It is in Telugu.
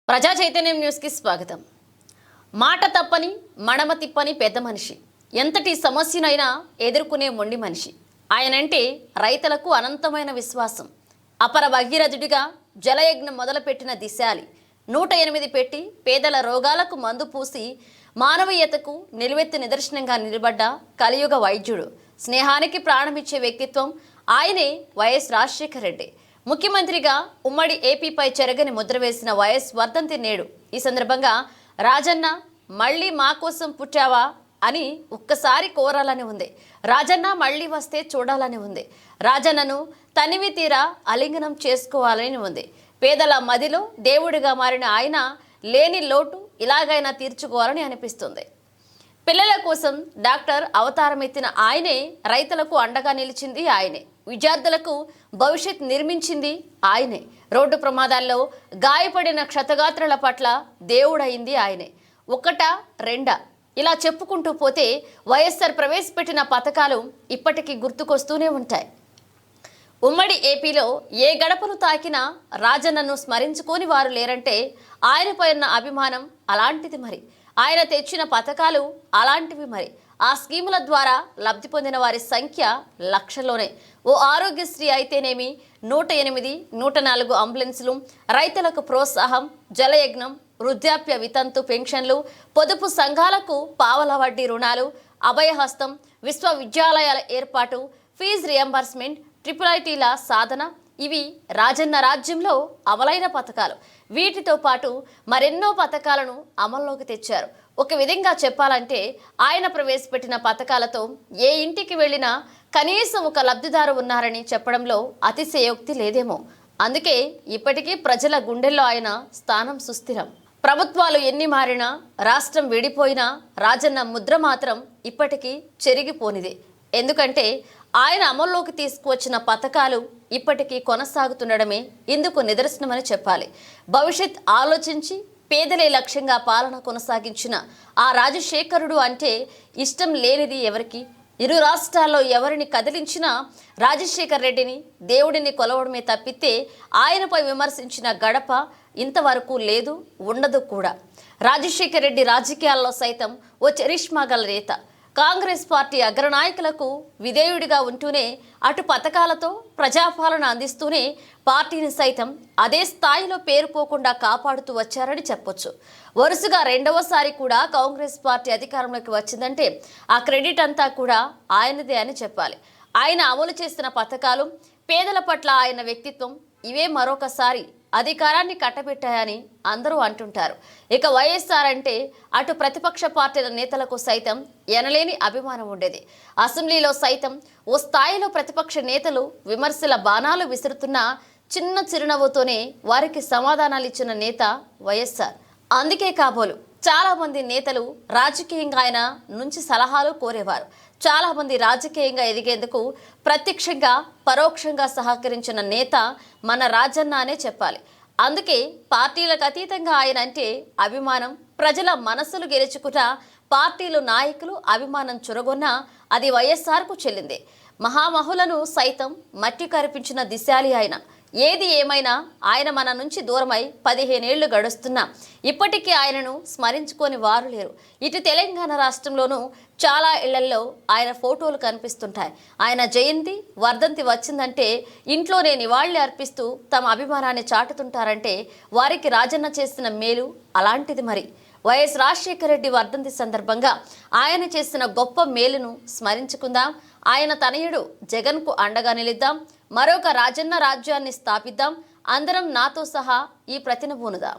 ప్రజా చైతన్యం న్యూస్ కి స్వాగతం. మాట తప్పని మడమ తిప్పని పెద్ద మనిషి, ఎంతటి సమస్యనైనా ఎదుర్కొనే మొండి మనిషి. ఆయనంటే రైతులకు అనంతమైన విశ్వాసం. అపర భగీరథుడిగా జలయజ్ఞం మొదలుపెట్టిన దిశాలి 108 పెట్టి పేదల రోగాలకు మందు పూసి మానవీయతకు నిలువెత్తు నిదర్శనంగా నిలబడ్డ కలియుగ వైద్యుడు. స్నేహానికి ప్రాణమిచ్చే వ్యక్తిత్వం ఆయనే వైఎస్ రాజశేఖర రెడ్డి. ముఖ్యమంత్రిగా ఉమ్మడి ఏపీపై చెరగని ముద్ర వేసిన వైఎస్ వర్ధంతి నేడు. ఈ సందర్భంగా రాజన్న మళ్ళీ మా కోసం పుట్టావా అని ఒక్కసారి కోరాలని ఉంది. రాజన్న మళ్ళీ వస్తే చూడాలని ఉంది. రాజన్నను తనివి తీరా అలింగనం చేసుకోవాలని ఉంది. పేదల మదిలో దేవుడిగా మారిన ఆయన లేని లోటు ఇలాగైనా తీర్చుకోవాలని అనిపిస్తుంది. పిల్లల కోసం డాక్టర్ అవతారం ఎత్తిన ఆయనే, రైతులకు అండగా నిలిచింది ఆయనే, విద్యార్థులకు భవిష్యత్ నిర్మించింది ఆయనే, రోడ్డు ప్రమాదాల్లో గాయపడిన క్షతగాత్రుల పట్ల దేవుడైంది ఆయనే. ఒకటా రెండా ఇలా చెప్పుకుంటూ పోతే వైఎస్ఆర్ ప్రవేశపెట్టిన పథకాలు ఇప్పటికీ గుర్తుకొస్తూనే ఉంటాయి. ఉమ్మడి ఏపీలో ఏ గడపను తాకినా రాజన్నను స్మరించుకోని వారు లేరంటే ఆయనపై ఉన్న అభిమానం అలాంటిది. మరి ఆయన తెచ్చిన పథకాలు అలాంటివి. మరి ఆ స్కీముల ద్వారా లబ్ధి పొందిన వారి సంఖ్య లక్షల్లోనే. ఓ ఆరోగ్యశ్రీ అయితేనేమి, 108, 104 అంబులెన్సులు, రైతులకు ప్రోత్సాహం, జలయజ్ఞం, వృద్ధాప్య వితంతు పెన్షన్లు, పొదుపు సంఘాలకు పావల వడ్డీ రుణాలు, అభయహస్తం, విశ్వవిద్యాలయాల ఏర్పాటు, ఫీజు రియంబర్స్మెంట్, ట్రిపుల్ ఐటీల సాధన, ఇవి రాజన్న రాజ్యంలో అమలైన పథకాలు. వీటితో పాటు మరెన్నో పథకాలను అమల్లోకి తెచ్చారు. ఒక విధంగా చెప్పాలంటే ఆయన ప్రవేశపెట్టిన పథకాలతో ఏ ఇంటికి వెళ్ళినా కనీసం ఒక లబ్ధిదారు ఉన్నారని చెప్పడంలో అతిశయోక్తి లేదేమో. అందుకే ఇప్పటికీ ప్రజల గుండెల్లో ఆయన స్థానం సుస్థిరం. ప్రభుత్వాలు ఎన్ని మారినా, రాష్ట్రం విడిపోయినా రాజన్న ముద్ర మాత్రం ఇప్పటికీ చెరిగిపోనిదే. ఎందుకంటే ఆయన అమల్లోకి తీసుకువచ్చిన పథకాలు ఇప్పటికీ కొనసాగుతుండడమే ఇందుకు నిదర్శనమని చెప్పాలి. భవిష్యత్ ఆలోచించి పేదలే లక్ష్యంగా పాలన కొనసాగించిన ఆ రాజశేఖరుడు అంటే ఇష్టం లేనిది ఎవరికి? ఇరు రాష్ట్రాల్లో ఎవరిని కదిలించినా రాజశేఖర్ రెడ్డిని, దేవుడిని కొలవడమే తప్పితే ఆయనపై విమర్శించిన గడప ఇంతవరకు లేదు, ఉండదు కూడా. రాజశేఖర్ రెడ్డి రాజకీయాల్లో సైతం ఓ చరిష్మా గల నేత. కాంగ్రెస్ పార్టీ అగ్రనాయకులకు విధేయుడిగా ఉంటూనే, అటు పథకాలతో ప్రజాపాలన అందిస్తూనే పార్టీని సైతం అదే స్థాయిలో పేరుపోకుండా కాపాడుతూ వచ్చారని చెప్పొచ్చు. వరుసగా రెండవసారి కూడా కాంగ్రెస్ పార్టీ అధికారంలోకి వచ్చిందంటే ఆ క్రెడిట్ అంతా కూడా ఆయనదే అని చెప్పాలి. ఆయన అమలు చేసిన పథకాలు, పేదల పట్ల ఆయన వ్యక్తిత్వం, ఇవే మరొకసారి అధికారాన్ని కట్టబెట్టాయని అందరూ అంటుంటారు. ఇక వైఎస్ఆర్ అంటే అటు ప్రతిపక్ష పార్టీల నేతలకు సైతం ఎనలేని అభిమానం ఉండేది. అసెంబ్లీలో సైతం ఓ స్థాయిలో ప్రతిపక్ష నేతలు విమర్శల బాణాలు విసురుతున్న చిన్న చిరునవ్వుతోనే వారికి సమాధానాలు ఇచ్చిన నేత వైఎస్ఆర్. అందుకే కాబోలు చాలా మంది నేతలు రాజకీయంగా ఆయన నుంచి సలహాలు కోరేవారు. చాలా మంది రాజకీయంగా ఎదిగేందుకు ప్రత్యక్షంగా పరోక్షంగా సహకరించిన నేత మన రాజన్న అనే చెప్పాలి. అందుకే పార్టీలకు అతీతంగా ఆయన అంటే అభిమానం. ప్రజల మనసులు గెలుచుకున్న పార్టీలు, నాయకులు అభిమానం చురగొన్నా అది వైఎస్ఆర్కు చెల్లిందే. మహామహులను సైతం మట్టి కరిపించిన దిశాలి ఆయన. ఏది ఏమైనా ఆయన మన నుంచి దూరమై 15 ఏళ్లు గడుస్తున్నా ఇప్పటికీ ఆయనను స్మరించుకొని వారు లేరు. ఇటు తెలంగాణ రాష్ట్రంలోనూ చాలా ఇళ్లల్లో ఆయన ఫోటోలు కనిపిస్తుంటాయి. ఆయన జయంతి, వర్ధంతి వచ్చిందంటే ఇంట్లోనే నివాళులు అర్పిస్తూ తమ అభిమానాన్ని చాటుతుంటారంటే వారికి రాజన్న చేసిన మేలు అలాంటిది. మరి వైఎస్ రాజశేఖర రెడ్డి వర్ధంతి సందర్భంగా ఆయన చేసిన గొప్ప మేలును స్మరించుకుందాం. ఆయన తనయుడు జగన్కు అండగా నిలిద్దాం. మరొక రాజన్న రాజ్యాన్ని స్థాపిద్దాం. అందరం నాతో సహా ఈ ప్రతిన పూనుదాం.